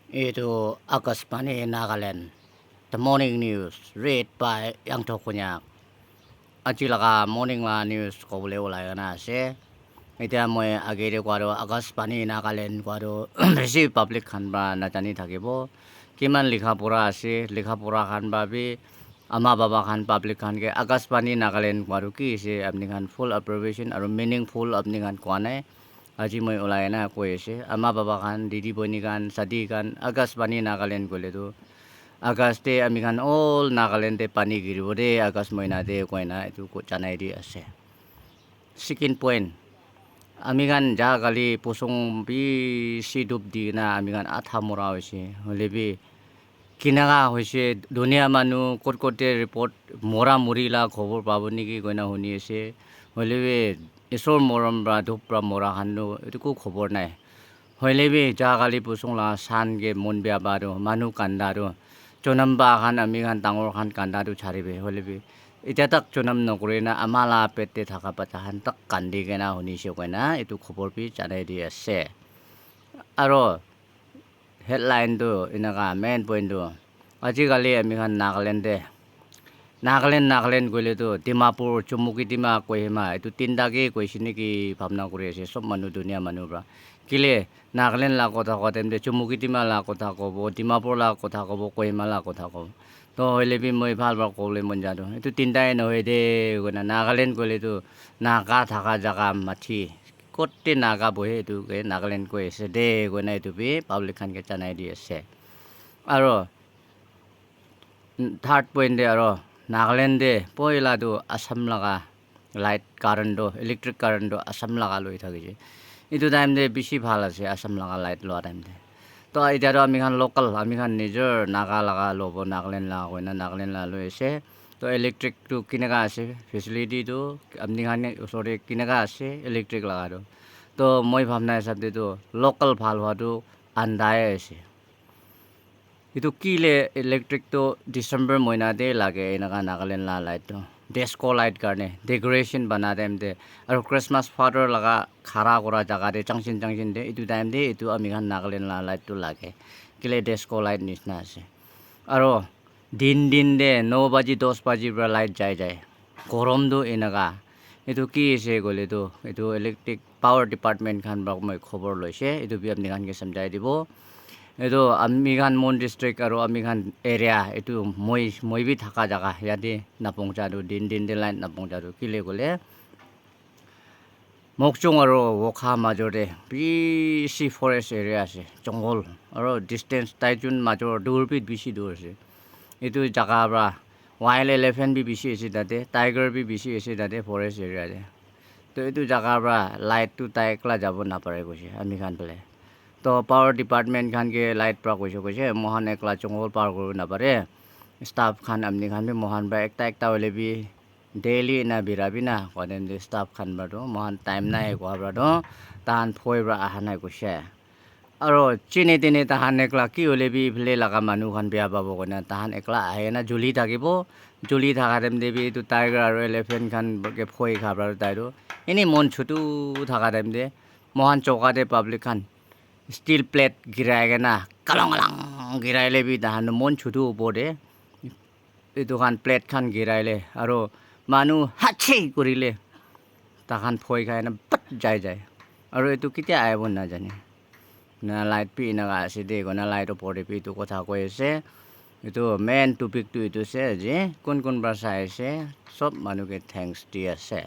Ito Akashvani Nagaland. The morning news read by Yang Tokunyak. Achilaka morning la news ko ulay na se. Ito mo agere kwaro Akashvani Nagaland kwaro receive public khanba na tani thakibo. Kiman likhapura ase likhapura khanba bi ama baba khan public khan ke Akashvani Nagaland kwaro ki se apni khan full approbation aru meaningful apni khan kwane আজি মই ওলাই না কৈ আছে আমা বাবা খান দিদি বনি খান সাদি খান আকাশবাণী নাগালেণ্ড গ'লে তো আকাশতে আমি খান অল নাগালেণ্ডে পানী গিৰিব দে আকাশ মইনা দে কয় না এইটো জানাই দি আছে সেকেন্ড পইণ্ট আমি খান যা কালি পচং বেছি ডুব দি না আমি খান আঠা মৰা হৈছে হ'লে বি কিনাগা হৈছে ধুনীয়া মানুহ ক'ত ক'তে ৰিপৰ্ট মৰা মৰিলা খবৰ পাব নেকি কইনা শুনি আছে হ'লে বি ঈশ্বৰ মৰম বা ধূপৰা মৰা খানো এইটো খবৰ নাই হ'লে বি যা কালি পচংলা চানগে মন বেয়া বাৰো মানুহ কান্দাৰো জনমবা খান আমি খান ডাঙৰ খান কান্দাটো ছাৰিবে হ'লে বি এতিয়া তাক জনম নকৰে না আমালা পেটে থকা পাতা খান তাক কান্দি কেনা শুনিছে কয় না এইটো খবৰ বি জানাই দি আছে আৰু হেডলাইনটো এনেকুৱা মেইন পইণ্টটো আজিকালি আমি খান নাগালেণ্ড গ'লে তো ডিমাপুৰ চুমুকি ডিমা কহিমা এইটো তিনিটাকে কৈছে নেকি ভাৱনা কৰি আছে চব মানুহ ধুনীয়া মানুহৰ পৰা কেলে নাগালেণ্ড লা কথা কয় তেন্তে চুমুকি ডিমা লা কথা ক'ব ডিমাপুৰ লা কথা ক'ব কহিমা লা কথা ক'ব তো হ'লে বি মই ভাল ক'বলৈ মন যাওঁ এইটো তিনিটাই নহয় দে নাগালেণ্ড গ'লেতো নাগা থকা জেগা মাথি ক'তে নাগা বহে এইটোকে নাগালেণ্ড কৈ আছে দে গৈ এইটো বি পাব্লিক খানকে জানাই দি আছে আৰু থাৰ্ড পইণ্টে আৰু নাগালেণ্ডে পইলাটো আসাম লগা লাইট কাৰেণ্টটো ইলেক্ট্ৰিক কাৰেণ্টটো আসাম লগা লৈ থাকিছে এইটো টাইমতে বেছি ভাল আছে আসাম লগা লাইট লোৱা টাইমতে তো এতিয়াতো আমি খান লোকেল আমি খান নিজৰ নাগা লগা ল'ব নাগালেণ্ড লগা কয় না নাগালেণ্ড লগা লৈ আছে তো ইলেক্ট্ৰিকটো কেনেকুৱা আছে ফেচিলিটিটো আপুনি খান ওচৰতে কেনেকুৱা আছে ইলেক্ট্ৰিক লগাটো তো মই ভাবনা হিচাপেতো লোকেল ভাল হোৱাটো আন্ধাই আছে itu kile electric to December moina de lage enaka Nagaland la light to disco light karne decoration bana dem de aru Christmas father laga khara kora jaga de changsin de itu time de itu ami khan Nagaland la light to lage kile disco light nisna ase aru din de 9 baji 10 baji bra light jai gorom do enaka itu ki ase gole to itu electric power department khan ba moi khobor loise itu bi apni khan ke samjai dibo এইটো আমি খান মন district আৰু আমি খান area এইটো মই B থকা জেগা ইয়াতে নাপংচাৰো দিন লাইন নাপংচাৰো কিলে গ'লে মকচুং আৰু ওখা মাজতে বেছি ফৰেষ্ট এৰিয়া আছে জংঘল আৰু ডিষ্টেঞ্চ টাইজুন মাজৰ দূৰবিধ বেছি দূৰ আছে এইটো জেগাৰ পৰা ৱাইল্ড এলিফেণ্ট বি বেছি আছে তাতে টাইগাৰ বি বেছি আছে তাতে ফৰেষ্ট এৰিয়াতে তো এইটো জেগাৰ পৰা লাইটটো তাইকলা যাব নাপাৰে কৈছে আমি খান পেলাই তো পাৱাৰ ডিপাৰ্টমেণ্ট খান কে লাইট পৰা কৈছে মহান একলা জংঘল পাৰ কৰিব নাপাৰে ষ্টাফ খান আপনি খান বি মহান বা একটা হ'লে বি ডেইলি না বিৰাবি না কদেন ষ্টাফ খান বাৰো মহান টাইম নাই কোৱা বাৰো তাহান ফৈ পৰা অহা নাই কৈছে আৰু চিনি তিনি তাহান একলা কি হ'লে বি ইফালে লগা মানুহ খান বেয়া পাব কয় না তাহান একলা আহে না জ্বলি থাকিব জ্বলি থকা টাইম দেবি এইটো টাইগাৰ আৰু এলিফেণ্ট খান ফৈ খাব আৰু তাইৰো এনেই মন ছুটু থকা টাইম দে মহান চৌকাতে পাব্লিক খান steel plate girai na kalong girai le bi dahan mon chudu bode itu kan plate kan girai le aro manu hachi kurile tahan phoi khai na pat jai aro itu kitia aibon na jane na light pi na ase de gona light opore pi tu kotha koi ase itu main topic tu itu se je kun basa ase sob manu ke thanks dia se